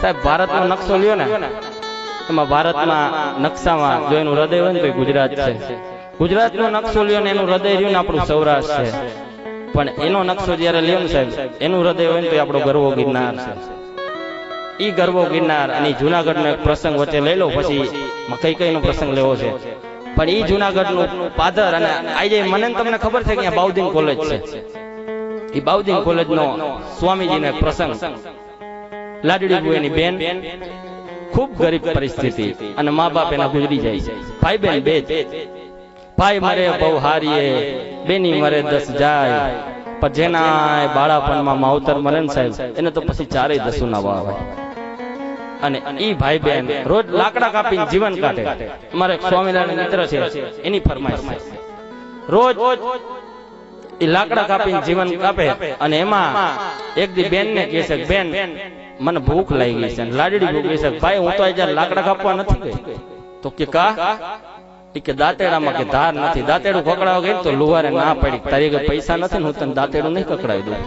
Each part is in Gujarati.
સાહેબ ભારતનો નકશો લ્યો ને, એમાં ભારતના નકશામાં જો એનું હૃદય હોય ને તો ગુજરાત છે. ગુજરાતનો નકશો લ્યો ને એનું હૃદય રહ્યું ને આપણું સૌરાષ્ટ્ર છે. પણ એનો નકશો જયારે લ્યો ને સાહેબ, એનું હૃદય હોય ને તો આપણો ગરવો ગિરનાર છે. ઈ ગરવો ગિરનાર અને જુનાગઢ નો એક પ્રસંગ વચ્ચે લઈ લો, પછી કઈ નો પ્રસંગ લેવો છે. પણ ઈ જુનાગઢ નું પાદર, અને આજે મને તમને ખબર છે કે અહીંયા બાઉદીન કોલેજ છે. ઈ બાઉદીન કોલેજ નો સ્વામીજીનો એક પ્રસંગ, લાડડી બુએની બેન, ખૂબ ગરીબ પરિસ્થિતિ, અને મા બાપ એના ગુજરી જાય છે. ભાઈ બેન બે જ. ભાઈ મરે બહુ હારીએ, બેની મરે 10 જાય, પણ જેના બાળાપણમાં માવતર મરે ને સાહેબ, એને તો પછી 4 દસુ ના વાળ હોય. અને ઈ ભાઈ બેન રોજ લાકડા કાપીને જીવન કાઢે. અમારે સ્વામિનારાયણ મિત્ર છે, એની ફરમાઈશ છે. રોજ ઈ લાકડા કાપીને જીવન કાપે, અને એમાં એક દી બેન ને કહે છે, બેન મને ભૂખ લાગી ગઈ છે. લાડડી ભૂખ ગઈ છે. ભાઈ હું તો આજે લાકડા કાપવા નથી ગઈ. તો કે કા? કે દાંતેડામાં કે ધાર નથી. દાંતેડું પકડાવા ગઈ તો લુવારે ના પડી, તારી આગળ પૈસા નથી ને હું તને દાંતેડું નહીં પકડાવી દઉં.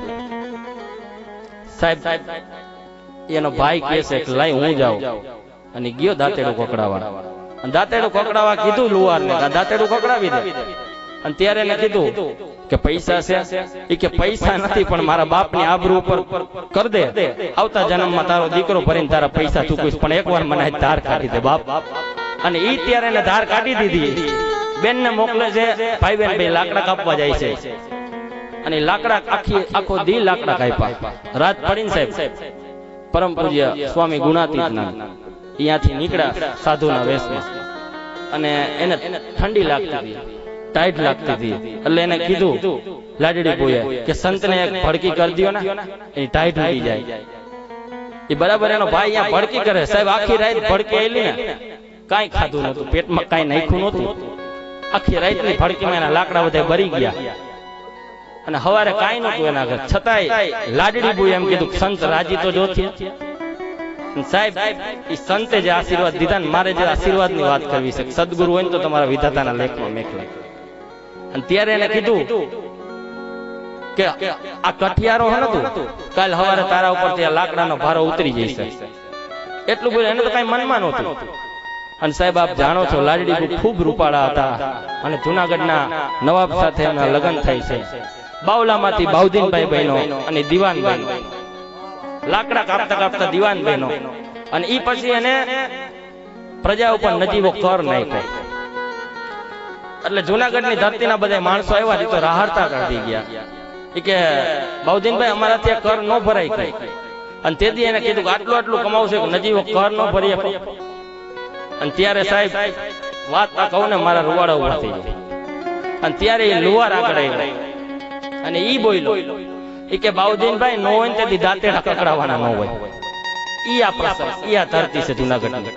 સાહેબ એનો ભાઈ કહે છે કે લાઈ હું જાઉં, અને ગયો દાંતેડું પકડાવા. અને દાંતેડું પકડાવા કીધું લુવારને, દાંતેડું પકડાવી દે. અને ત્યારે એને કીધું કે પૈસા છે? એ કે પૈસા નથી, પણ મારા બાપની આબરૂ ઉપર કર દે, આવતા જન્મમાં તારો દીકરો ભરીને તારા પૈસા ચૂકવીશ, પણ એકવાર મને ધાર કાઢી દે બાપ. અને ઈ ત્યારે એને ધાર કાઢી દીધી. બેન ને મોકલે છે, ભાઈ બેન બે લાકડા કાપવા જાય છે. અને લાકડા આખો દી લાકડા કાપ્યા. રાત પડીને સાહેબ પરમ પૂજ્ય સ્વામી ગુણાતીતના અહીંયાથી નીકળ્યા સાધુના વેશમાં, અને એને ઠંડી લાગતી હતી, ટાઈટ લાગતી હતી. એટલે એને કીધું લાડડી બોએ કે સંતને એક ભડકી કરી દયો ને, એની ટાઈટ ઉડી જાય. એ બરાબર એનો ભાઈ અહીંયા ભડકી કરે. સાહેબ આખી રાત ભડકી આવેલી ને, કાંઈ ખાધું નતું, પેટમાં કાંઈ નાખ્યું નતું. આખી રાતની ભડકીમાં એના લાકડા બધા બરી ગયા, અને હવારે કાંઈ નતું એના ઘર. છતાંય લાડડી બોએ એમ કીધું સંત રાજી તો જોથી. સાહેબ એ સંતે જે આશીર્વાદ દીધા ને, મારે જે આશીર્વાદની વાત કરવી છે, સદગુરુ હોય ને તો તમારા વિધાતાના લેખમાં મેખલા. અને ત્યારે એને કીધું કે આ કઠિયારો હતું, કાલ હવારે તારા ઉપર ત્યાં લાકડાનો ભારો ઉતરી જશે. એટલું બોલે, એને તો કઈ મનમાં નહોતું. અને સાહેબ આપ જાણો છો, લાડડી ખૂબ રૂપાળા હતા, અને જુનાગઢના નવાબ સાથે એમના લગ્ન થાય છે. બાવલામાંથી બાઉદીનભાઈ બહેનો અને દિવાન બહેનો, લાકડા કાપતા કાપતા દિવાન બહેનો. અને ઈ પછી એને પ્રજા ઉપર નજીવો કર નાખ્યો. એટલે જુનાગઢની ધરતીના બધા માણસો આવ્યા, તો રાહડતા કાઢી ગયા. એ કે બાઉદીનભાઈ અમારાથી આ કર ન ભરાય કઈ. અને તેથી એને કીધું કે આટલું આટલું કમાવશે, નજીવો કર ન ભરી શકો. અને ત્યારે સાહેબ વાત આ કહું ને, મારા રૂવાડા ઉભા થઈ ગયા. અને ત્યારે એ લુવાર આગળ આવ્યો, અને ઈ બોલ્યો એ કે બાઉદીનભાઈ નો હોય ને તેથી દાંતેડા કકડાવાના ન હોય. ઈ આ પ્રસંગ, ઈ આ ધરતી છે જુનાગઢની.